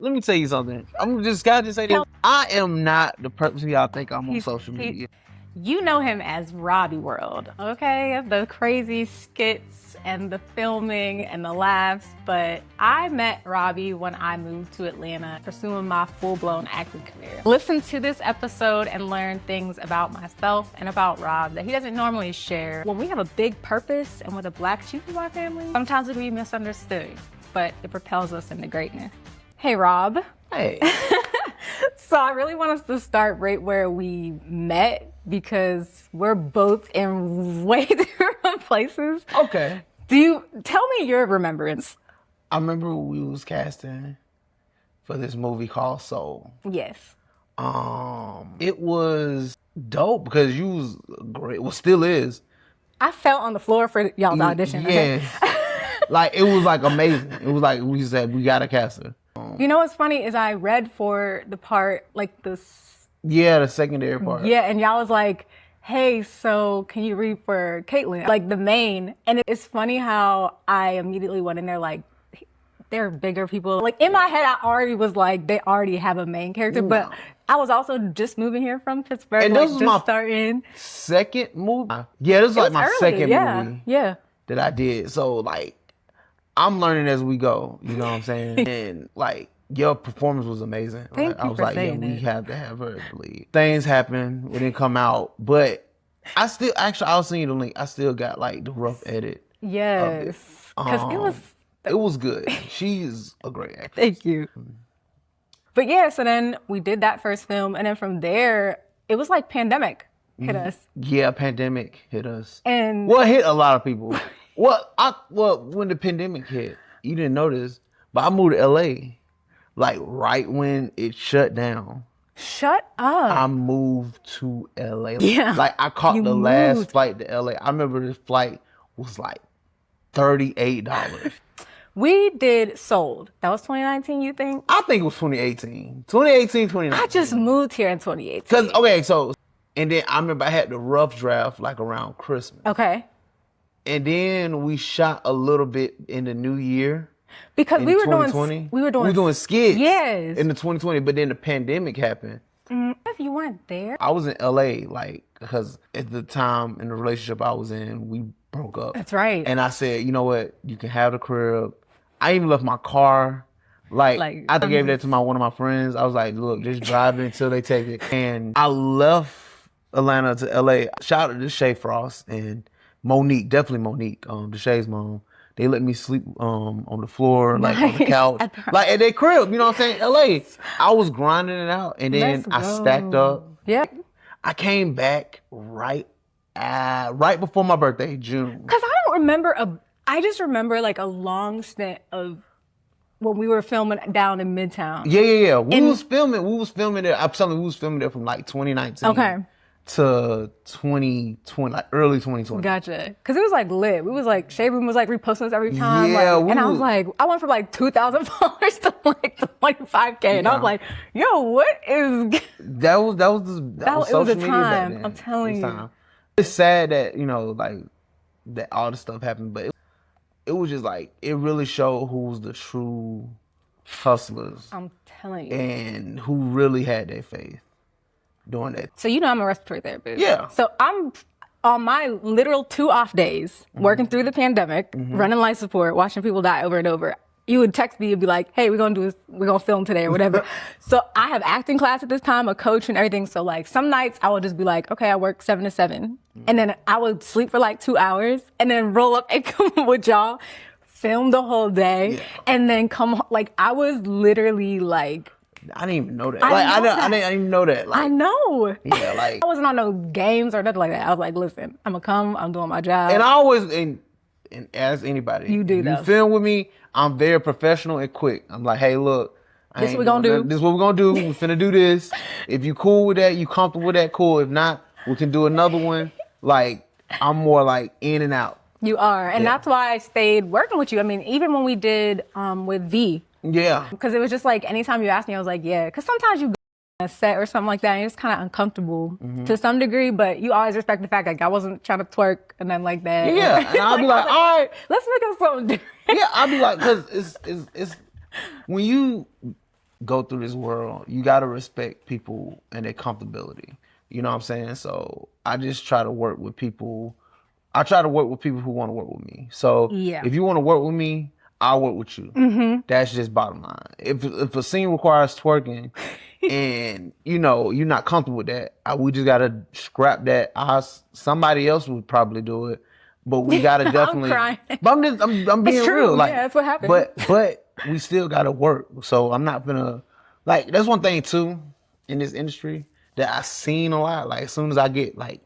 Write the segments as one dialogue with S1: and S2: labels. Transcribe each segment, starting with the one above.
S1: Let me tell you something. I'm just gotta just say this. I am not the person y'all think I'm on social media.
S2: You know him as RobiiiWorld, okay? The crazy skits and the filming and the laughs, but I met Robbie when I moved to Atlanta, pursuing my full-blown acting career. Listen to this episode and learn things about myself and about Rob that he doesn't normally share. When we have a big purpose and we're the black sheep of our family, sometimes we can be misunderstood, but it propels us into greatness. Hey, Rob.
S1: Hey.
S2: So I really want us to start right where we met because we're both in way different places.
S1: Okay.
S2: Tell me your remembrance?
S1: I remember we was casting for this movie called Soul.
S2: Yes.
S1: It was dope because you was great. Well, still is.
S2: I fell on the floor for y'all's audition.
S1: Yes. Like, it was like amazing. It was like we said, we got to cast her.
S2: You know what's funny is I read for the part, like the
S1: secondary part.
S2: Yeah, and y'all was like, hey, so can you read for Caitlin? Like the main. And it's funny how I immediately went in there like, they're bigger people. Like in my head, I already was like, they already have a main character, but I was also just moving here from Pittsburgh.
S1: And this was my
S2: starting.
S1: second movie. Yeah, this was like my
S2: early,
S1: second movie
S2: yeah.
S1: that I did. So like, I'm learning as we go, you know what I'm saying? And like, your performance was amazing.
S2: Thank you
S1: I was
S2: for
S1: like,
S2: saying
S1: we
S2: it.
S1: have to have her to lead. Things happened, it didn't come out, but I still, actually, I was seeing the link. I still got like the rough edit.
S2: Yes, because
S1: it was good. She's a great actress.
S2: Thank you. But yeah, so then we did that first film, and then from there, it was like pandemic hit us.
S1: Yeah, pandemic hit us.
S2: And
S1: well, it hit a lot of people. When the pandemic hit, you didn't notice, but I moved to LA, like right when it shut down.
S2: Shut up.
S1: I moved to LA.
S2: Yeah.
S1: Like I caught the last flight to LA. I remember this flight was like $38.
S2: We did Sold. That was 2019, you think?
S1: I think it was 2018. 2019.
S2: I just moved here in 2018.
S1: Cause okay, so and then I remember I had the rough draft like around Christmas.
S2: Okay.
S1: And then we shot a little bit in the new year.
S2: Because we were
S1: doing skits.
S2: Yes.
S1: In the 2020, but then the pandemic happened.
S2: If you weren't there.
S1: I was in LA, like, because at the time in the relationship I was in, we broke up.
S2: That's right.
S1: And I said, you know what? You can have the crib. I even left my car. Like I gave that to one of my friends. I was like, look, just drive it until they take it. And I left Atlanta to LA. Shout out to Shay Frost and Monique, definitely Monique, Deshay's mom. They let me sleep on the floor, like on the couch, like at their crib. You know what I'm saying? LA. I was grinding it out, and then I stacked up.
S2: Yeah.
S1: I came back right before my birthday, June.
S2: Cause I don't remember I just remember like a long stint of when we were filming down in Midtown.
S1: Yeah. We was filming there. I'm telling you, we was filming there from like 2019.
S2: Okay.
S1: To 2020, like early 2020.
S2: Gotcha. Cause it was like lit. We was like, Shade Room was like reposting us every time.
S1: Yeah.
S2: Like, and I was like, I went from like 2,000 followers to like 25K. And I was like, yo, what is?
S1: That was social media back then.
S2: I'm telling you.
S1: It's sad that, you know, like that all this stuff happened, but it was just like, it really showed who's the true hustlers.
S2: I'm telling you.
S1: And who really had their faith. Doing that.
S2: So you know I'm a respiratory therapist.
S1: Yeah.
S2: So I'm on my literal 2 off days, working through the pandemic, running life support, watching people die over and over. You would text me and be like, hey, we're gonna film today or whatever. So I have acting class at this time, a coach and everything. So like some nights I would just be like, okay, I work 7 to 7. And then I would sleep for like 2 hours and then roll up and come with y'all, film the whole day, and then come, like I was literally like,
S1: I didn't even know that. I didn't even know that. Like,
S2: I know.
S1: Yeah, like
S2: I wasn't on no games or nothing like that. I was like, listen, I'm gonna come. I'm doing my job.
S1: And I always, and as anybody,
S2: you do that.
S1: You film with me, I'm very professional and quick. I'm like, hey, look,
S2: this what we're gonna do.
S1: This is what we're gonna do. We're finna do this. If you cool with that, you comfortable with that, cool. If not, we can do another one. Like I'm more like in and out.
S2: You are, and that's why I stayed working with you. I mean, even when we did with V.
S1: Yeah.
S2: Because it was just like, anytime you asked me, I was like, yeah. Because sometimes you go on a set or something like that, and it's kind of uncomfortable to some degree, but you always respect the fact like I wasn't trying to twerk and nothing like that.
S1: Yeah, and I'll be like, all right.
S2: Let's make up something different.
S1: Yeah, I'll be like, because it's when you go through this world, you gotta respect people and their comfortability. You know what I'm saying? So I just try to work with people. I try to work with people who want to work with me. So if you want to work with me, I'll work with you. That's just bottom line. If a scene requires twerking and you're not comfortable with that, we just gotta scrap that. Somebody else would probably do it, but we gotta definitely.
S2: I'm crying.
S1: But I'm being real. Like,
S2: yeah, that's what happened.
S1: But we still gotta work. So I'm not gonna that's one thing too in this industry that I've seen a lot. Like as soon as I get like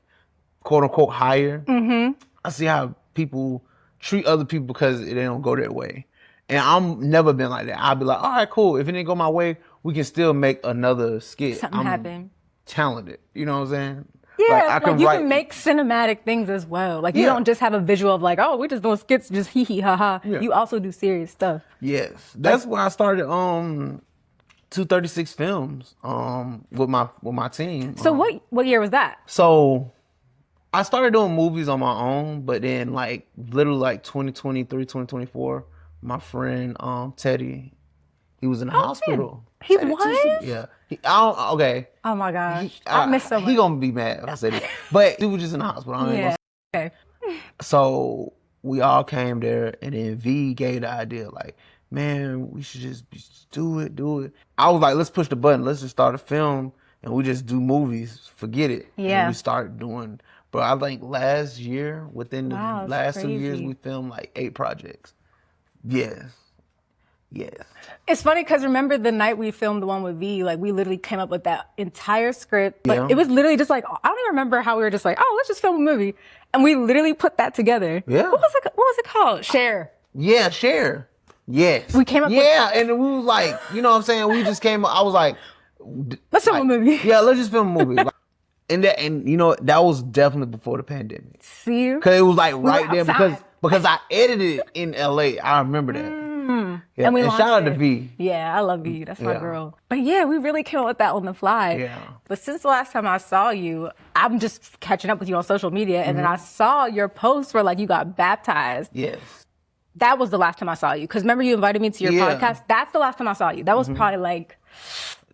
S1: quote unquote hired, I see how people treat other people because they don't go their way. And I'm never been like that. I'll be like, all right, cool. If it didn't go my way, we can still make another skit.
S2: Something happened.
S1: Talented. You know what I'm saying?
S2: Yeah, like you can make cinematic things as well. Like you don't just have a visual of like, oh, we're just doing skits, just hee hee ha ha. Yeah. You also do serious stuff.
S1: Yes. That's why I started 236 Films with my team.
S2: So what year was that?
S1: So I started doing movies on my own, but then like literally like 2023, 2024, my friend Teddy, he was in the hospital.
S2: Man. He was?
S1: Yeah. Okay.
S2: Oh my gosh. I miss so much.
S1: He gonna be mad if I say this. But he was just in the hospital.
S2: Okay.
S1: So we all came there and then V gave the idea like, man, we should just do it. I was like, let's push the button. Let's just start a film and we just do movies. Forget it.
S2: Yeah.
S1: And we start doing, but I think last year, within the last 2 years, we filmed like 8 projects. Yes.
S2: It's funny because remember the night we filmed the one with V, like we literally came up with that entire script. Like it was literally just like, I don't even remember how we were just like, oh, let's just film a movie. And we literally put that together.
S1: Yeah.
S2: What was it called? Share.
S1: Yeah, Share. Yes.
S2: We came up with
S1: and we was like, you know what I'm saying? We just came up, I was like,
S2: let's film a movie.
S1: Yeah, let's just film a movie. And that was definitely before the pandemic.
S2: See?
S1: Because it was like right there because I edited it in LA. I remember that. Yeah. And shout out to V.
S2: Yeah, I love V. That's my girl. But yeah, we really came up with that on the fly.
S1: Yeah.
S2: But since the last time I saw you, I'm just catching up with you on social media, and then I saw your post where like you got baptized.
S1: Yes.
S2: That was the last time I saw you. Because remember you invited me to your podcast? That's the last time I saw you. That was probably like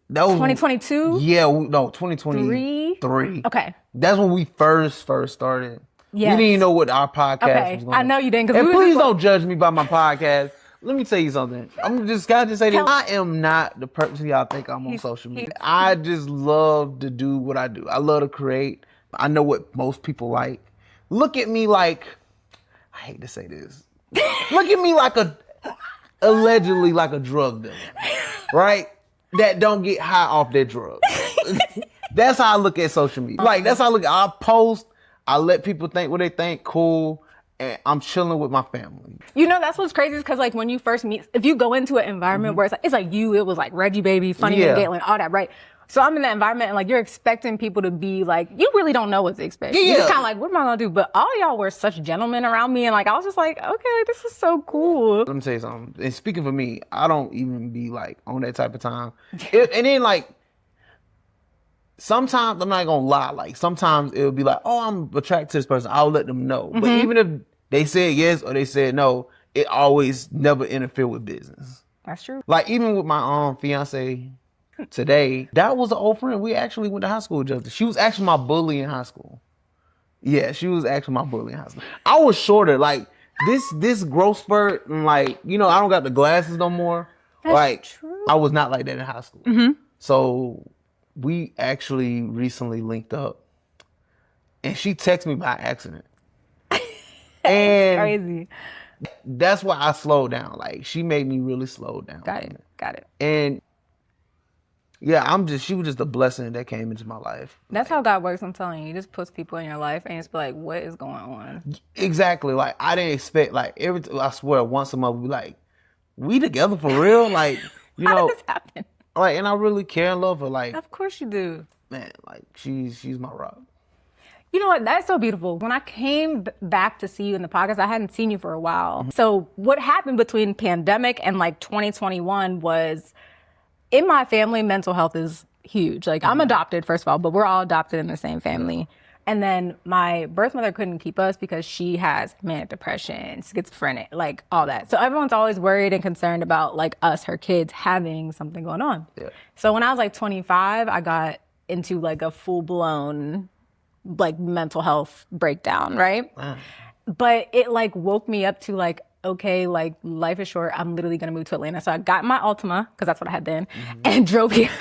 S2: 2022?
S1: Yeah, 2023.
S2: Okay.
S1: That's when we first started.
S2: Yes.
S1: We didn't even know what our podcast was going to be.
S2: I know you didn't.
S1: And please don't judge me by my podcast. Let me tell you something. Can I just say this? I am not the person y'all think I'm on social media. I just love to do what I do. I love to create. I know what most people like. Look at me like, I hate to say this. Look at me like allegedly like a drug dealer, right? That don't get high off their drugs. That's how I look at social media. Like, that's how I look at I post, I let people think what they think, cool. And I'm chilling with my family. You
S2: know, that's what's crazy is because like when you first meet, if you go into an environment where it's like you, it was like Reggie Baby, Funny and Galen, all that, right? So I'm in that environment and like you're expecting people to be like, you really don't know what to expect. You're just kind of like, what am I gonna do? But all y'all were such gentlemen around me and like I was just like, okay, this is so cool.
S1: Let me tell you something. And speaking for me, I don't even be like on that type of time. And then like, sometimes, I'm not gonna lie, like sometimes it'll be like, oh, I'm attracted to this person. I'll let them know. But even if they said yes or they said no, it always never interfere with business.
S2: That's true.
S1: Like even with my fiance today, that was an old friend. We actually went to high school together. She was actually my bully in high school. Yeah, she was actually my bully in high school. I was shorter. Like this growth spurt, and like, I don't got the glasses no more.
S2: That's true.
S1: I was not like that in high school. So we actually recently linked up, and she texted me by accident.
S2: And crazy.
S1: That's why I slowed down. Like she made me really slow down.
S2: Got it.
S1: And yeah, she was just a blessing that came into my life.
S2: That's how God works. I'm telling you, He just puts people in your life, and it's like, what is going on?
S1: Exactly. Like I didn't expect. Like I swear, once a month we like, we together for real. Like
S2: how did this happen?
S1: Like, and I really care and love her. Like,
S2: of course you do.
S1: Man, like she's my rock.
S2: You know what? That's so beautiful. When I came back to see you in the podcast, I hadn't seen you for a while. So what happened between pandemic and like 2021 was, in my family, mental health is huge. Like I'm adopted, first of all, but we're all adopted in the same family. And then my birth mother couldn't keep us because she has manic depression, schizophrenic, like all that. So everyone's always worried and concerned about like us, her kids, having something going on.
S1: Yeah.
S2: So when I was like 25, I got into like a full blown like mental health breakdown, right?
S1: Wow.
S2: But it like woke me up to like, okay, like life is short. I'm literally gonna move to Atlanta. So I got my Altima, because that's what I had then, and drove here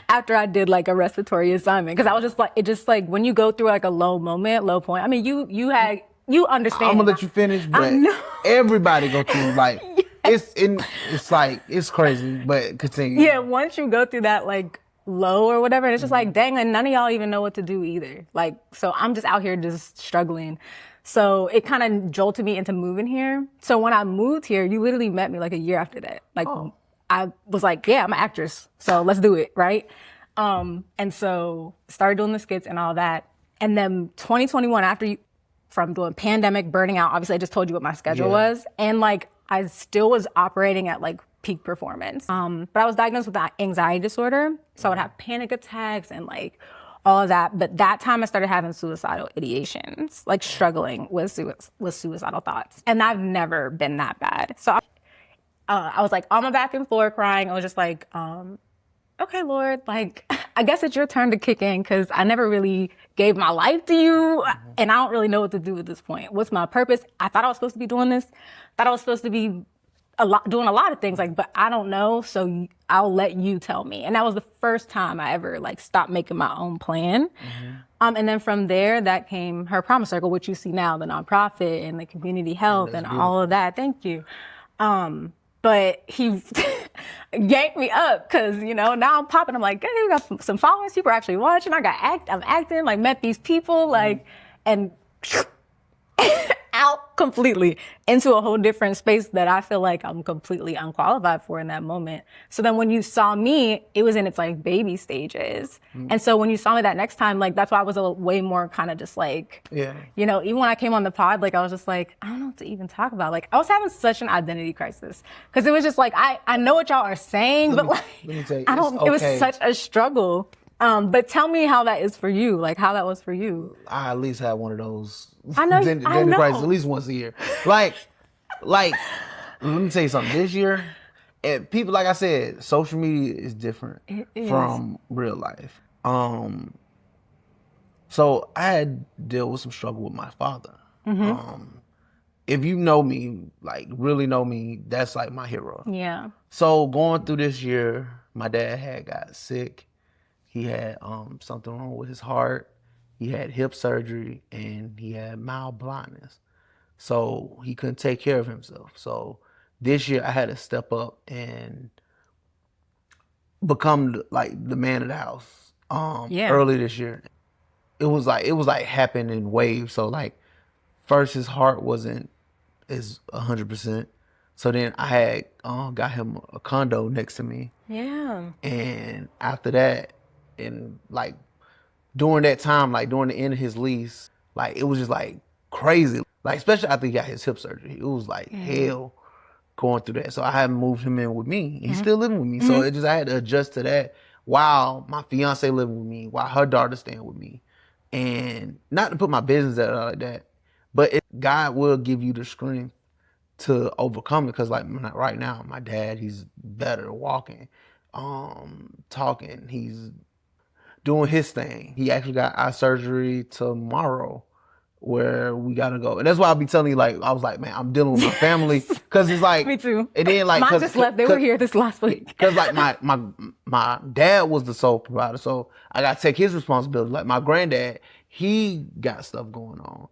S2: after I did like a respiratory assignment. Because I was just like, it just like when you go through like a low point. I mean, you understand.
S1: I'm gonna let you finish, but everybody go through like it's like it's crazy, but continue.
S2: Yeah, once you go through that like low or whatever, and it's just like, dang, and none of y'all even know what to do either. Like, so I'm just out here just struggling. So it kind of jolted me into moving here. So when I moved here, you literally met me like a year after that. Like, I was like, yeah, I'm an actress, so let's do it, right? And so started doing the skits and all that. And then 2021, from doing pandemic, burning out, obviously I just told you what my schedule was. And like, I still was operating at like peak performance. But I was diagnosed with that anxiety disorder. So I would have panic attacks and like all of that. But that time I started having suicidal ideations, like struggling with suicidal thoughts. And I've never been that bad. So I was like on my bathroom floor crying. I was just like, okay, Lord, like, I guess it's your turn to kick in because I never really gave my life to you and I don't really know what to do at this point. What's my purpose? I thought I was supposed to be doing this. Thought I was supposed to be doing a lot of things, like, but I don't know, so I'll let you tell me. And that was the first time I ever like stopped making my own plan. And then from there, that came Her Promise Circle, which you see now, the nonprofit and the community health and all of that. Thank you. But he yanked me up because, you know, now I'm popping. I'm like, hey, we got some followers. People are actually watching. I'm acting, like met these people, like, and out completely into a whole different space that I feel like I'm completely unqualified for in that moment. So then when you saw me, it was in its like baby stages. And so when you saw me that next time, like that's why I was way more kind of just like, you know, even when I came on the pod, like I was just like, I don't know what to even talk about. Like I was having such an identity crisis because it was just like, I know what y'all are saying, but like, it was such a struggle. But tell me how that is for you, like how that was for you.
S1: I at least had one of those
S2: identity crisis
S1: at least once a year. Like, let me tell you something. This year, and people, like I said, social media is different from real life. So I had dealt with some struggle with my father. If you know me, like really know me, that's like my hero.
S2: Yeah.
S1: So going through this year, my dad had got sick. He had something wrong with his heart. He had hip surgery and he had mild blindness. So he couldn't take care of himself. So this year I had to step up and become like the man of the house. Early this year, it was like happening in waves. So like first his heart wasn't as 100%. So then I had got him a condo next to me.
S2: Yeah.
S1: And after that, and like during that time, like during the end of his lease, like it was just like crazy. Like especially after he got his hip surgery, it was like hell going through that. So I had moved him in with me. He's still living with me. So it just I had to adjust to that while my fiance living with me, while her daughter staying with me. And not to put my business out like that, but God will give you the strength to overcome it. Cause like right now, my dad, he's better walking, talking, he's doing his thing. He actually got eye surgery tomorrow where we gotta go. And that's why I'll be telling you, like, I was like, man, I'm dealing with my family. Cause it's like,
S2: me too.
S1: And then like,
S2: mine just left, they were here this last week.
S1: Cause like my dad was the sole provider. So I gotta take his responsibility. Like my granddad, he got stuff going on.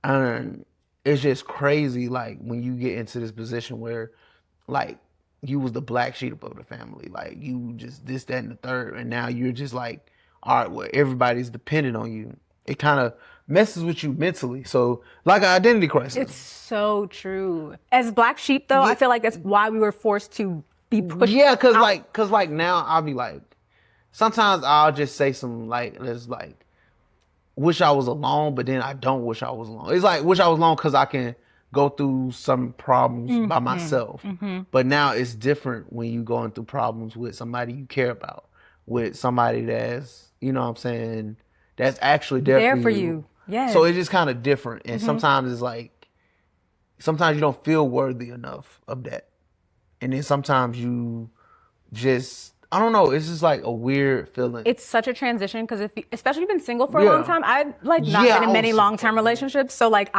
S1: And it's just crazy. Like when you get into this position where like you was the black sheep of the family, like you just this, that, and the third. And now you're just like, all right, well, everybody's dependent on you. It kind of messes with you mentally. So like an identity crisis.
S2: It's so true. As black sheep though, I feel like that's why we were forced to be pushed.
S1: Yeah, cause like now I'll be like, sometimes I'll just say some like, there's like, wish I was alone, but then I don't wish I was alone. It's like, wish I was alone cause I can go through some problems by myself. But now it's different when you going through problems with somebody you care about, with somebody that's, you know what I'm saying, that's actually there for you.
S2: Yeah.
S1: So it's just kind of different. And sometimes it's like, sometimes you don't feel worthy enough of that. And then sometimes you just, I don't know, it's just like a weird feeling.
S2: It's such a transition because especially if you've been single for a long time, I've like not been in many long-term relationships. So like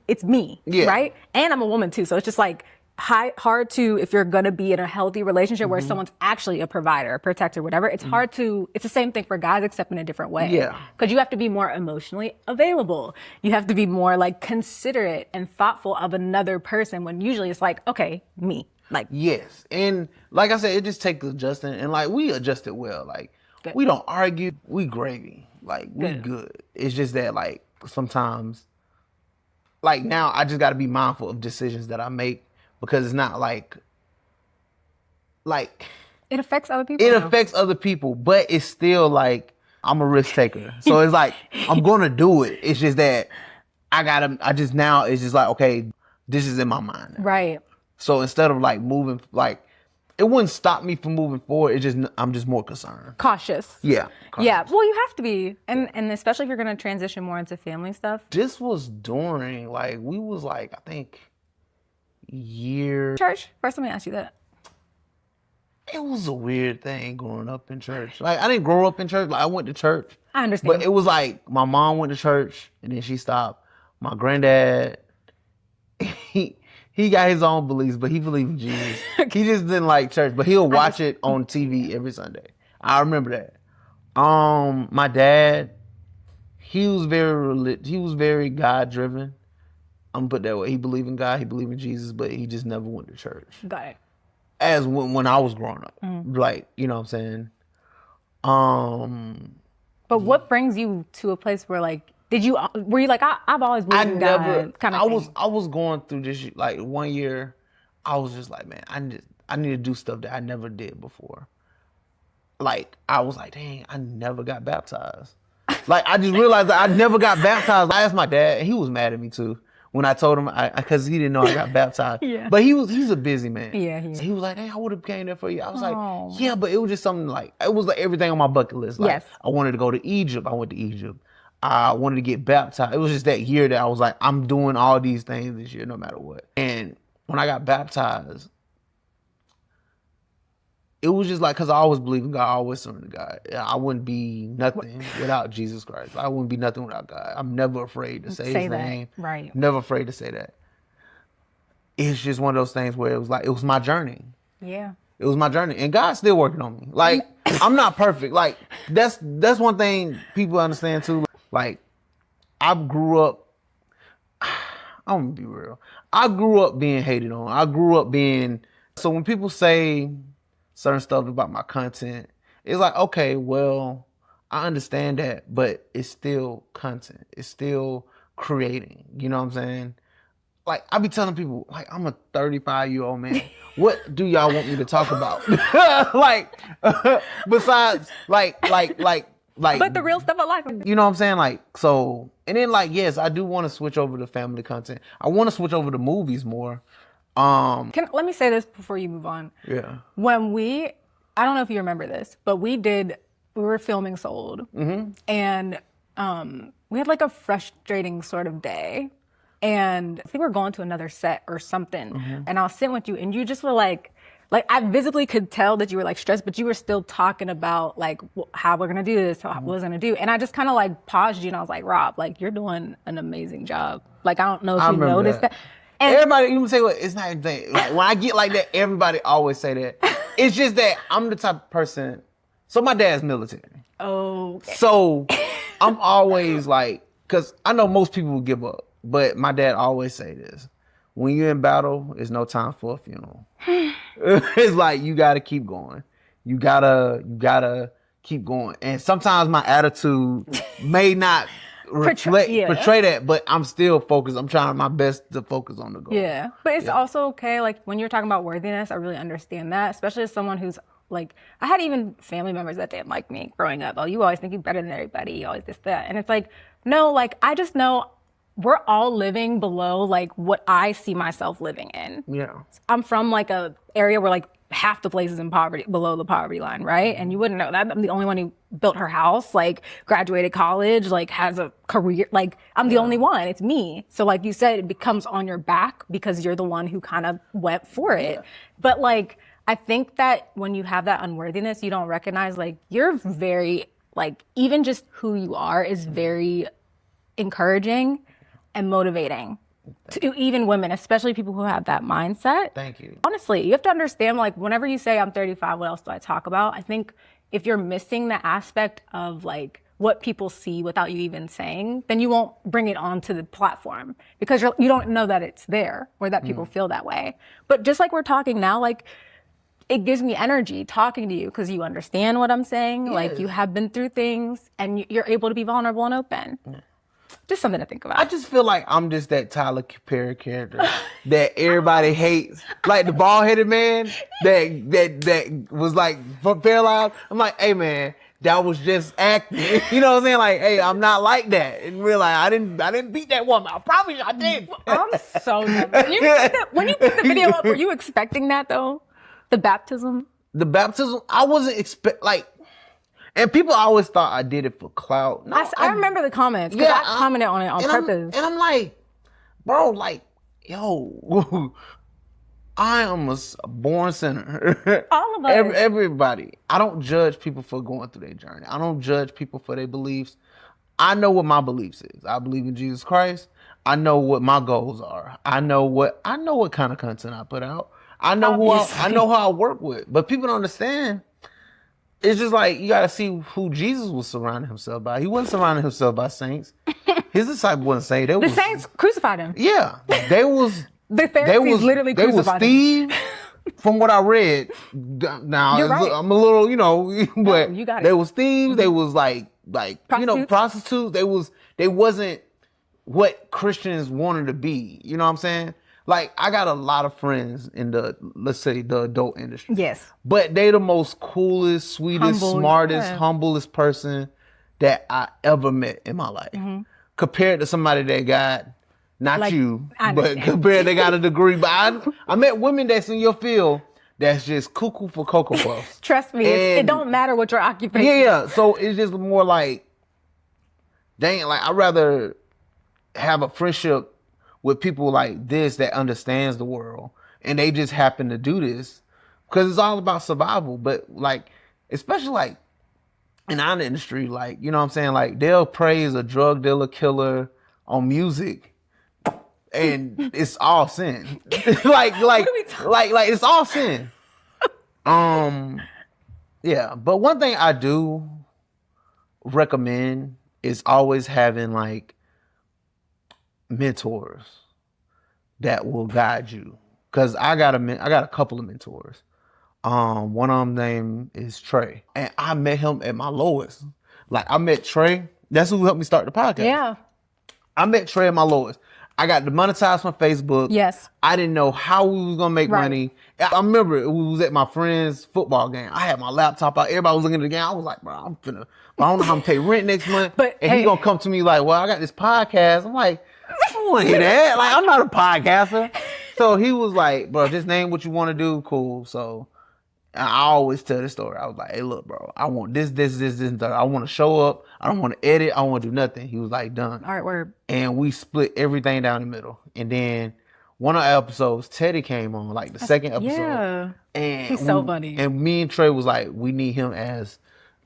S2: it's me, right? And I'm a woman too. So it's just like hard to, if you're going to be in a healthy relationship where someone's actually a provider, a protector, whatever, it's hard to, it's the same thing for guys except in a different way.
S1: Yeah.
S2: Because you have to be more emotionally available. You have to be more like considerate and thoughtful of another person when usually it's like, okay, me. Like,
S1: yes. And like I said, it just takes adjusting, and like we adjusted well. Like we don't argue, we gravy. Like we good. It's just that like sometimes, like now I just got to be mindful of decisions that I make, because it's not like
S2: it affects other people.
S1: It affects other people, but it's still like I'm a risk taker. So it's like I'm gonna do it. It's just that now it's just like, okay, this is in my mind now.
S2: Right.
S1: So instead of like moving, like it wouldn't stop me from moving forward. I'm just more concerned.
S2: Cautious.
S1: Yeah. Cautious.
S2: Yeah. Well, you have to be, and especially if you're gonna transition more into family stuff.
S1: This was during we was I think year
S2: church. First, let me ask you that.
S1: It was a weird thing growing up in church. Like I didn't grow up in church. Like I went to church.
S2: I understand.
S1: But it was like my mom went to church and then she stopped. My granddad, he got his own beliefs, but he believed in Jesus. He just didn't like church, but he'll watch it on TV every Sunday. I remember that. My dad, he was very God driven. I'm gonna put that way. He believed in God, he believed in Jesus, but he just never went to church.
S2: Got it.
S1: As when I was growing up, like, you know what I'm saying?
S2: But what brings you to a place where were you like, I've always believed in God kind of thing?
S1: I was going through this, like 1 year, I was just like, man, I need to do stuff that I never did before. Like, I was like, dang, I never got baptized. Like, I just realized that I never got baptized. I asked my dad, and he was mad at me too when I told him, because he didn't know I got baptized.
S2: Yeah.
S1: But he's a busy man.
S2: Yeah, he is.
S1: So he was like, hey, I would have came there for you. I was like, yeah, but it was just something it was like everything on my bucket list. Like,
S2: yes.
S1: I wanted to go to Egypt. I went to Egypt. I wanted to get baptized. It was just that year that I was like, I'm doing all these things this year, no matter what. And when I got baptized, it was just like, because I always believe in God, I always surrender to God. I wouldn't be nothing without Jesus Christ. I wouldn't be nothing without God. I'm never afraid to say his name.
S2: Right.
S1: Never afraid to say that. It's just one of those things where it was my journey.
S2: Yeah.
S1: It was my journey. And God's still working on me. Like, I'm not perfect. Like, that's one thing people understand too. Like, I grew up, I'm gonna be real. I grew up being hated on. So when people say certain stuff about my content, it's like, okay, well, I understand that, but it's still content. It's still creating. You know what I'm saying? Like, I be telling people, like, I'm a 35-year-old man. What do y'all want me to talk about? Like, besides, like.
S2: But the real stuff of life.
S1: You know what I'm saying? Like, so, and then like, yes, I do want to switch over to family content. I want to switch over to movies more.
S2: Let me say this before you move on.
S1: Yeah.
S2: When I don't know if you remember this, but we were filming Sold. Mm-hmm. And we had like a frustrating sort of day. And I think we were going to another set or something. Mm-hmm. And I was sitting with you and you just were like I visibly could tell that you were like stressed, but you were still talking about like how we're going to do this, what we're going to do. And I just kind of like paused you and I was like, Rob, like you're doing an amazing job. Like, I don't know if you noticed that. And
S1: everybody, you can say, well, it's not anything. Like, when I get like that, everybody always say that. It's just that I'm the type of person. So my dad's military.
S2: Oh. Okay.
S1: So I'm always like, because I know most people will give up, but my dad always say this: when you're in battle, it's no time for a funeral. It's like you gotta keep going. You gotta keep going. And sometimes my attitude may not portray that, but I'm still focused. I'm trying my best to focus on the goal.
S2: Yeah. But it's also okay, like when you're talking about worthiness, I really understand that, especially as someone who's like, I had even family members that didn't like me growing up. Oh, you always think you're better than everybody. You always this, that. And it's like, no, like I just know we're all living below like what I see myself living in.
S1: Yeah.
S2: I'm from like a area where like half the places in poverty, below the poverty line, right? And you wouldn't know that. I'm the only one who built her house, like graduated college, like has a career. Like I'm the only one. It's me. So like you said, it becomes on your back because you're the one who kind of went for it. But like, I think that when you have that unworthiness, you don't recognize like you're very, like even just who you are is very encouraging and motivating to even women, especially people who have that mindset.
S1: Thank you.
S2: Honestly, you have to understand, like, whenever you say I'm 35, what else do I talk about? I think if you're missing the aspect of like what people see without you even saying, then you won't bring it onto the platform because you don't know that it's there or that people feel that way. But just like we're talking now, like, it gives me energy talking to you because you understand what I'm saying. Yes. Like you have been through things and you're able to be vulnerable and open. Just something to think about.
S1: I just feel like I'm just that Tyler Perry character that everybody hates. Like the bald-headed man that was like paralyzed. I'm like, hey man, that was just acting. You know what I'm saying? Like, hey, I'm not like that. And we're like, I didn't beat that woman. I promise you I did.
S2: I'm so nervous. When you put the video up, were you expecting that though? The baptism?
S1: The baptism, I wasn't and people always thought I did it for clout. No,
S2: I remember the comments because I commented on it on purpose.
S1: And I'm like, bro, like, yo, I am a born sinner.
S2: All of us.
S1: Everybody. I don't judge people for going through their journey. I don't judge people for their beliefs. I know what my beliefs is. I believe in Jesus Christ. I know what my goals are. I know what kind of content I put out. I know I know who I work with. But people don't understand. It's just like, you got to see who Jesus was surrounding himself by. He wasn't surrounding himself by saints. His disciples wasn't saying.
S2: The saints crucified him.
S1: Yeah. They was...
S2: The Pharisees literally crucified
S1: him. From what I read. Now, I'm a little, but
S2: you got it.
S1: They was thieves. They was like prostitutes. They wasn't what Christians wanted to be. You know what I'm saying? Like, I got a lot of friends in let's say, the adult industry.
S2: Yes.
S1: But they the most coolest, sweetest, smartest, humblest person that I ever met in my life. Mm-hmm. Compared to somebody that got, but compared they got a degree. But I met women that's in your field that's just cuckoo for Cocoa Puffs.
S2: Trust me, it don't matter what your occupation is.
S1: Yeah, so it's just more like, dang, like, I'd rather have a friendship with people like this that understands the world and they just happen to do this because it's all about survival. But like, especially like in our industry, like, you know what I'm saying? Like, they'll praise a drug dealer, killer on music and it's all sin. like it's all sin. Yeah. But one thing I do recommend is always having like mentors that will guide you, because I got a couple of mentors. One of them name is Trey, and I met him at my lowest. Like, I met Trey. That's who helped me start the podcast.
S2: Yeah,
S1: I met Trey at my lowest. I got demonetized from Facebook.
S2: Yes.
S1: I didn't know how we was gonna make money. I remember we was at my friend's football game. I had my laptop out. Everybody was looking at the game. I was like, bro, I don't know how I'm gonna pay rent next month. And he gonna come to me like, well, I got this podcast. I'm like, I don't want to hear that. Like, I'm not a podcaster. So he was like, bro, just name what you want to do. Cool. So I always tell this story. I was like, hey, look, bro, I want this, and that. I want to show up. I don't want to edit. I don't want to do nothing. He was like, done.
S2: All right, word.
S1: And we split everything down the middle. And then one of the episodes, Teddy came on, like the second episode.
S2: Yeah.
S1: And
S2: he's so funny.
S1: And me and Trey was like, we need him as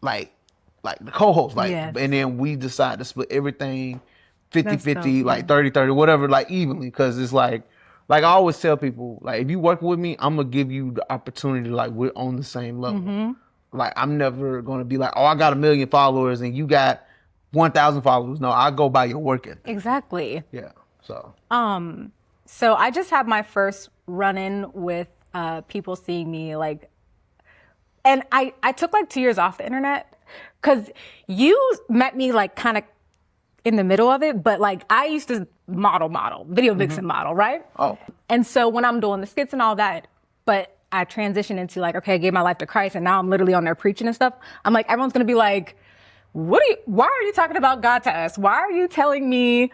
S1: like the co-host. Like, yes. And then we decided to split everything 50-50, like 30-30, whatever, like evenly. Because it's like I always tell people, like, if you work with me, I'm going to give you the opportunity, like, we're on the same level. Mm-hmm. Like, I'm never going to be like, oh, I got 1 million followers and you got 1,000 followers. No, I go by your work ethic.
S2: Exactly.
S1: Yeah, so.
S2: So I just had my first run-in with people seeing me, like, and I took, like, 2 years off the internet because you met me, like, kind of in the middle of it, but like I used to model, video vixen model, right?
S1: Oh.
S2: And so when I'm doing the skits and all that, but I transitioned into like, okay, I gave my life to Christ and now I'm literally on there preaching and stuff. I'm like, everyone's gonna be like, why are you talking about God to us? Why are you telling me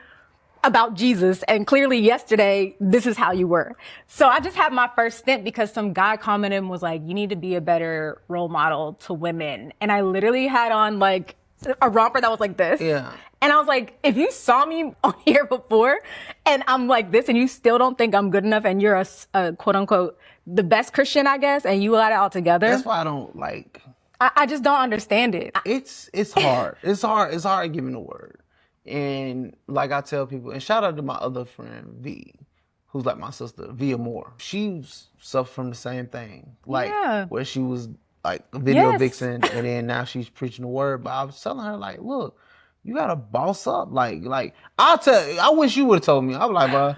S2: about Jesus, and clearly yesterday, this is how you were. So I just had my first stint because some guy commented and was like, you need to be a better role model to women. And I literally had on like a romper that was like this.
S1: Yeah.
S2: And I was like, if you saw me on here before and I'm like this and you still don't think I'm good enough and you're a quote unquote, the best Christian, I guess, and you got it all together.
S1: That's why I don't like.
S2: I just don't understand it.
S1: It's hard. It's hard giving the word. And like I tell people, and shout out to my other friend, V, who's like my sister, Via Moore. She suffered from the same thing. Like where she was like a video vixen and then now she's preaching the word. But I was telling her like, look, you gotta boss up. Like I wish you would have told me. I was like, bro,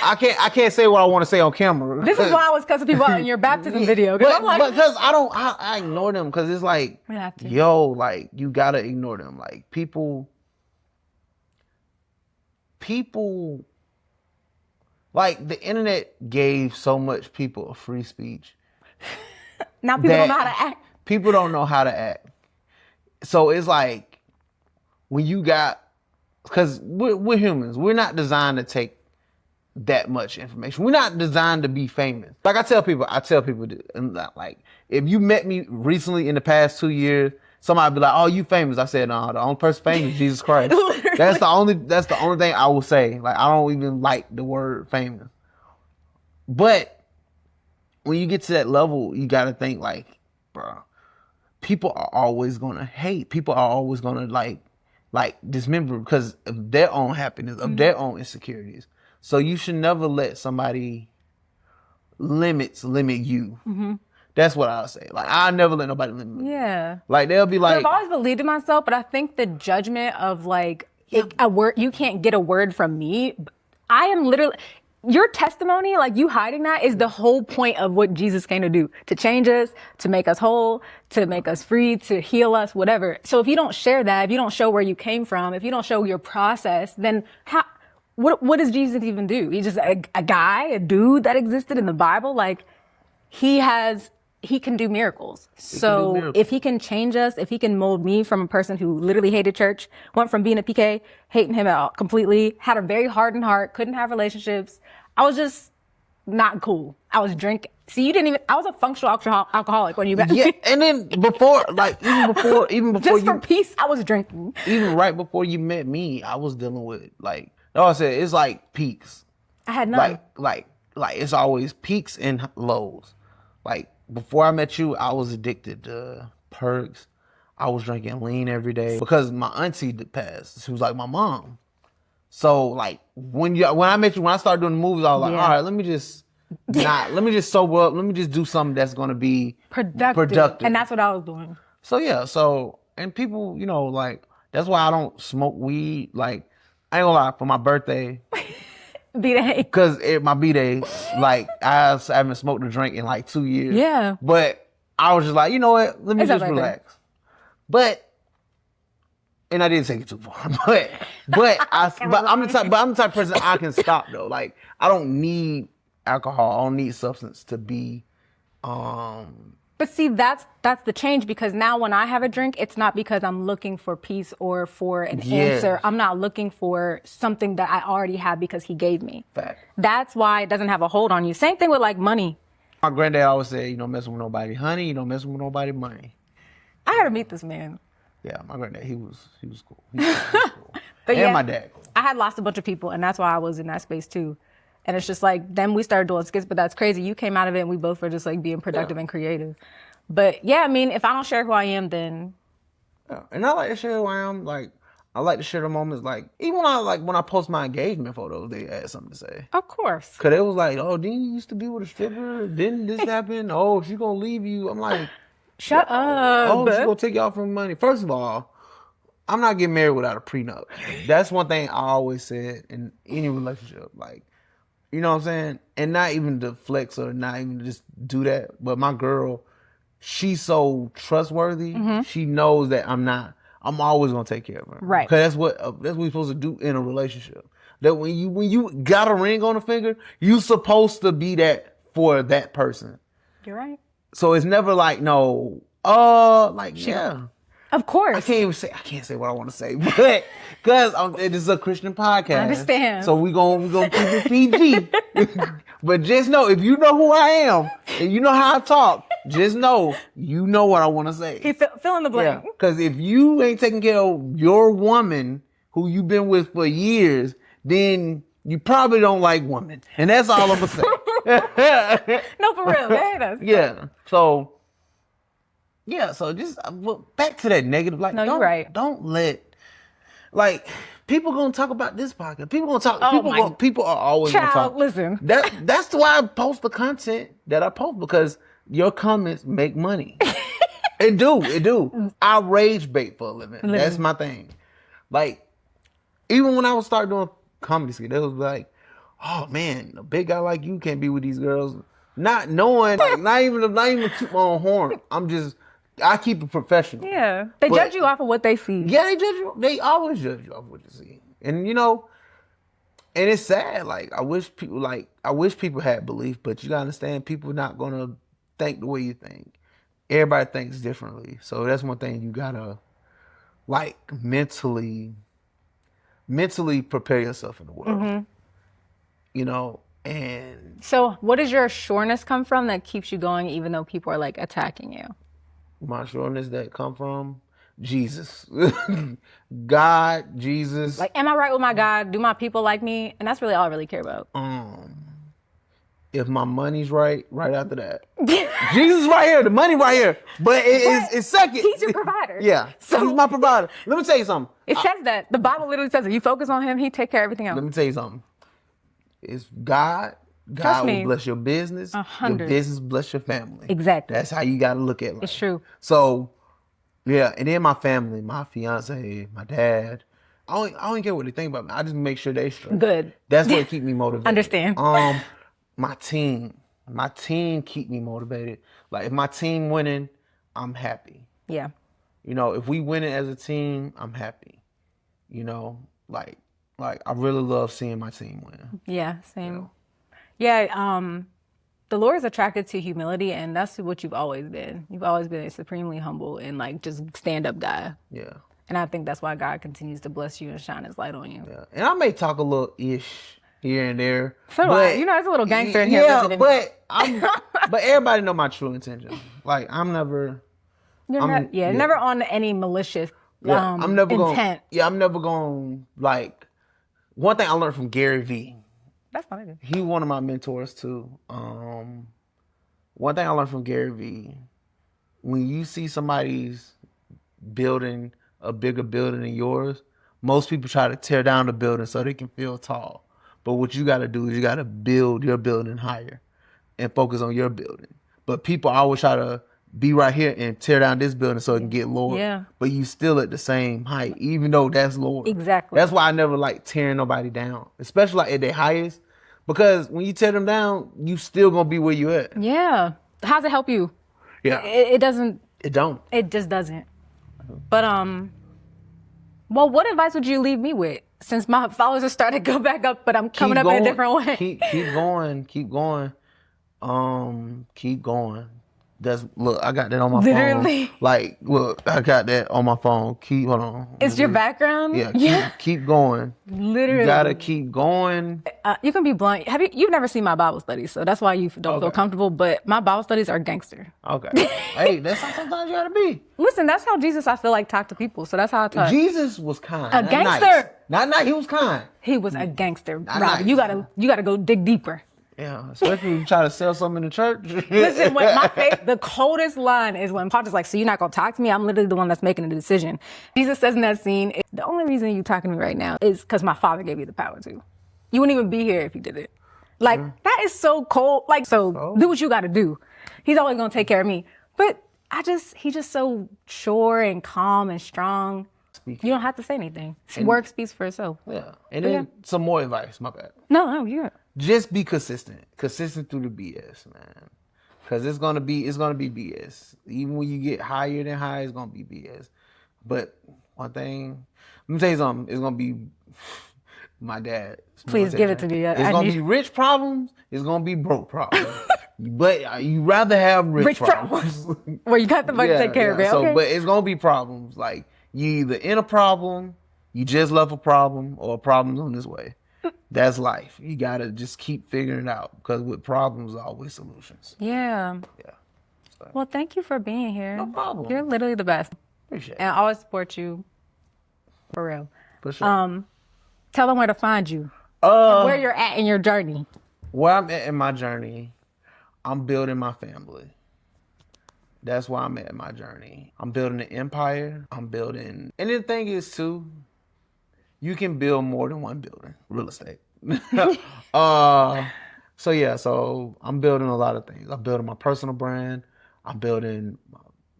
S1: I can't say what I want to say on camera.
S2: This is why I was cussing people out in your baptism video. But
S1: because I ignore them because it's like, like you gotta ignore them. Like people, like the internet gave so much people a free speech.
S2: Now people don't know how to act.
S1: People don't know how to act. So it's like when you got, because we're humans. We're not designed to take that much information. We're not designed to be famous. Like I tell people this, and like if you met me recently in the past 2 years, somebody be like, "Oh, you famous?" I said, "No, the only person famous is Jesus Christ." That's the only thing I will say. Like I don't even like the word famous. But when you get to that level, you got to think like, bro, people are always gonna hate. People are always gonna like dismember because of their own happiness, of their own insecurities. So you should never let somebody limit you. Mm-hmm. That's what I'll say. Like I never let nobody limit me.
S2: Yeah.
S1: Like they'll be like,
S2: I've always believed in myself, but I think the judgment of like a word, you can't get a word from me. I am literally. Your testimony, like you hiding that, is the whole point of what Jesus came to do. To change us, to make us whole, to make us free, to heal us, whatever. So if you don't share that, if you don't show where you came from, if you don't show your process, then what does Jesus even do? He's just a dude that existed in the Bible? Like, he can do miracles. So if he can change us, if he can mold me from a person who literally hated church, went from being a PK, hating him out completely, had a very hardened heart, couldn't have relationships. I was just not cool. I was drinking. See, I was a functional alcoholic when you met me.
S1: Yeah, and then before, like, even before
S2: just for peace, I was drinking.
S1: Even right before you met me, I was dealing with, like I said, it's like peaks.
S2: I had none.
S1: Like it's always peaks and lows. Like, before I met you, I was addicted to perks. I was drinking lean every day because my auntie passed. She was like my mom. So like when I met you, when I started doing the movies, I was like, all right, let me just sober up. Let me just do something that's going to be productive.
S2: And that's what I was doing.
S1: So yeah, and people, like, that's why I don't smoke weed. Like, I ain't gonna lie, for my birthday.
S2: B-Day.
S1: Because my B-Day, like, I haven't smoked a drink in like 2 years.
S2: Yeah.
S1: But I was just like, you know what? Let me just relax. And I didn't take it too far. But I'm the type of person I can stop though. Like, I don't need alcohol. I don't need substance to be
S2: But see, that's the change, because now when I have a drink, it's not because I'm looking for peace or for an answer. I'm not looking for something that I already have because he gave me.
S1: Fact.
S2: That's why it doesn't have a hold on you. Same thing with like money.
S1: My granddad always said, you don't mess with nobody honey, you don't mess with nobody money.
S2: I gotta meet this man.
S1: Yeah, my granddad, he was cool. He was cool.
S2: But
S1: and my dad.
S2: I had lost a bunch of people, and that's why I was in that space too. And it's just like, then we started doing skits, but that's crazy. You came out of it and we both were just like being productive and creative. But yeah, I mean, if I don't share who I am, then.
S1: Yeah. And I like to share who I am. Like, I like to share the moments. Like, even when I post my engagement photos, they had something to say.
S2: Of course.
S1: Cause it was like, oh, didn't you used to be with a stripper? Didn't this happen? Oh, she gonna leave you. I'm like,
S2: shut up.
S1: Oh, she gonna take you off for money. First of all, I'm not getting married without a prenup. That's one thing I always said in any relationship. Like, you know what I'm saying? And not even to flex or not even to just do that. But my girl, she's so trustworthy. Mm-hmm. She knows that I'm always gonna take care of her.
S2: Right.
S1: Because that's what we're supposed to do in a relationship. That when you got a ring on the finger, you supposed to be that for that person.
S2: You're right.
S1: So it's never like, no, yeah.
S2: Of course.
S1: I can't say what I want to say, but because this is a Christian podcast.
S2: I understand.
S1: So we gonna keep it PG. But just know, if you know who I am and you know how I talk, just know you know what I want to say.
S2: Fill in the blank.
S1: Because if you ain't taking care of your woman who you've been with for years, then you probably don't like women, and that's all I'm gonna say.
S2: No, for real.
S1: Yeah. So just back to that negative. Like,
S2: you're right.
S1: Don't let people gonna talk about this podcast. People gonna talk. People are always gonna talk.
S2: Listen.
S1: That's why I post the content that I post, because your comments make money. It do. I rage bait for a living. That's my thing. Like, even when I would start doing comedy skit, they was like, "Oh man, a big guy like you can't be with these girls." Not knowing, like, not even toot my own horn. I keep it professional.
S2: Yeah, they judge you off of what they see.
S1: Yeah, they judge you. They always judge you off of what you see, and and it's sad. Like, I wish people had belief, but you gotta understand, people not gonna think the way you think. Everybody thinks differently, so that's one thing you gotta mentally prepare yourself in the world. And
S2: so what does your sureness come from that keeps you going even though people are attacking you?
S1: My sureness that come from Jesus. God, Jesus.
S2: Am I right with my God? Do my people like me? And that's really all I really care about.
S1: If my money's right after that. Jesus right here, the money right here. But it's second.
S2: He's your provider.
S1: Yeah, so he's my provider. Let me tell you something.
S2: It says that. The Bible literally says if you focus on him, he take care of everything else.
S1: Let me tell you something. It's God. God will bless your business.
S2: 100.
S1: Your business bless your family.
S2: Exactly.
S1: That's how you got to look at life.
S2: It's true.
S1: So, yeah, and then my family, my fiance, my dad. I don't care what they think about me. I just make sure they straight.
S2: Good.
S1: That's what keep me motivated.
S2: Understand.
S1: My team keep me motivated. Like, if my team winning, I'm happy.
S2: Yeah.
S1: If we winning as a team, I'm happy. Like I really love seeing my team win.
S2: Yeah, same. Yeah, the Lord is attracted to humility, and that's what you've always been. You've always been a supremely humble and just stand-up guy.
S1: Yeah.
S2: And I think that's why God continues to bless you and shine his light on you.
S1: Yeah. And I may talk a little ish here and there.
S2: So but, it's a little gangster in here.
S1: Yeah, but everybody know my true intention. Like, I'm never...
S2: never on any malicious
S1: I'm never
S2: intent.
S1: I'm never going, one thing I learned from Gary Vee.
S2: That's funny.
S1: He one of my mentors too. One thing I learned from Gary Vee, when you see somebody's building a bigger building than yours, most people try to tear down the building so they can feel tall. But what you got to do is you got to build your building higher and focus on your building. But people always try to be right here and tear down this building so it can get lower.
S2: Yeah.
S1: But you still at the same height, even though that's lower.
S2: Exactly.
S1: That's why I never like tearing nobody down, especially at their highest. Because when you tear them down, you still gonna be where you at.
S2: Yeah. How's it help you?
S1: Yeah.
S2: It doesn't.
S1: It don't.
S2: It just doesn't. But well, what advice would you leave me with? Since my followers are starting to go back up, but I'm coming up in a different way.
S1: Keep going. Keep going. Look, I got that on my phone. Look, I got that on my phone. Hold on.
S2: It's your background?
S1: Yeah. Keep going.
S2: Literally.
S1: You gotta keep going.
S2: You can be blunt. You've never seen my Bible studies, so that's why you don't feel comfortable, but my Bible studies are gangster.
S1: Okay. Hey, that's how sometimes you gotta be.
S2: Listen, that's how Jesus, I feel talked to people, so that's how I talk.
S1: Jesus was kind.
S2: A gangster.
S1: Nice. Not nice, he was kind.
S2: He was a gangster.
S1: Nice.
S2: You gotta go dig deeper.
S1: Yeah, especially when you try to sell something in the church.
S2: Listen, the coldest line is when Paul is like, so you're not going to talk to me? I'm literally the one that's making the decision. Jesus says in that scene, the only reason you're talking to me right now is because my father gave you the power to. You wouldn't even be here if you did it. That is so cold. Do what you got to do. He's always going to take care of me. But he's just so sure and calm and strong. You don't have to say anything. Work speaks for itself.
S1: Yeah. And then some more advice, my bad.
S2: No, yeah.
S1: Just be consistent. Consistent through the BS, man. Because it's gonna be BS. Even when you get higher than high, it's gonna be BS. But one thing, let me tell you something. It's gonna be my dad.
S2: Please give it to me.
S1: It's gonna be rich problems. It's gonna be broke problems. But you rather have rich problems.
S2: Where you got the money to take care of it.
S1: So,
S2: okay.
S1: but it's gonna be problems. Like you either in a problem, you just left a problem, or a problem's on this way. That's life. You gotta just keep figuring it out because with problems, always solutions.
S2: Yeah.
S1: Yeah. So.
S2: Well, thank you for being here.
S1: No problem.
S2: You're literally the best.
S1: Appreciate it.
S2: And I always support you. For real.
S1: For sure.
S2: Tell them where to find you. Where you're at in your journey.
S1: Where I'm at in my journey, I'm building my family. That's where I'm at in my journey. I'm building an empire. I'm building, and the thing is too, you can build more than one building. Real estate. So I'm building a lot of things. I'm building my personal brand. I'm building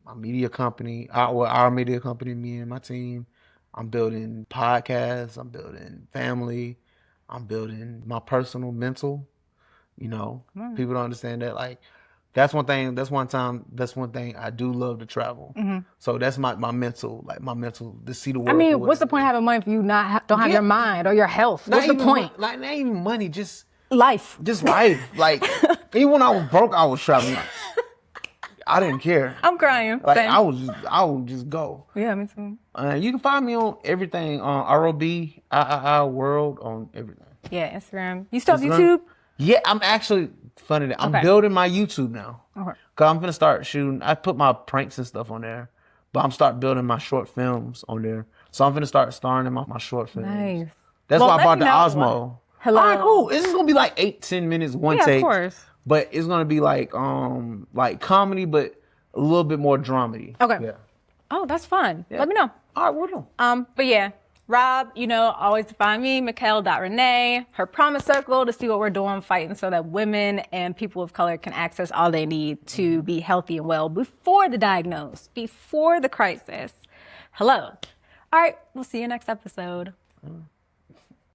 S1: my media company, our media company, me and my team. I'm building podcasts. I'm building family. I'm building my personal mental. You know, people don't understand that. Like, that's one thing. That's one thing I do love to travel. Mm-hmm. So that's my mental, to see the world.
S2: I mean, what's the point of having money if you don't have your mind or your health? What's the point?
S1: Like, not even money, just
S2: life.
S1: Just life. Like, even when I was broke, I was traveling. I didn't care.
S2: I'm crying.
S1: Like, I would just go.
S2: Yeah, me too.
S1: You can find me on everything, on RobiiiWorld, on everything.
S2: Yeah, Instagram. You still have YouTube?
S1: Yeah, I'm actually funny. I'm building my YouTube now. Okay. Cause I'm gonna start shooting. I put my pranks and stuff on there, but I'm start building my short films on there. So I'm gonna start starring in my short films. Nice. That's why I bought the Osmo.
S2: Hello.
S1: All right, cool. This is gonna be like 8-10 minutes, one take.
S2: Of course.
S1: But it's gonna be like comedy, but a little bit more dramedy.
S2: Okay.
S1: Yeah.
S2: Oh, that's fun. Yeah. Let me know.
S1: All right, we'll do.
S2: But yeah, Rob, always find me, Michal.Renée, her promise circle to see what we're doing, fighting so that women and people of color can access all they need to be healthy and well before the diagnosis, before the crisis. Hello. All right, we'll see you next episode.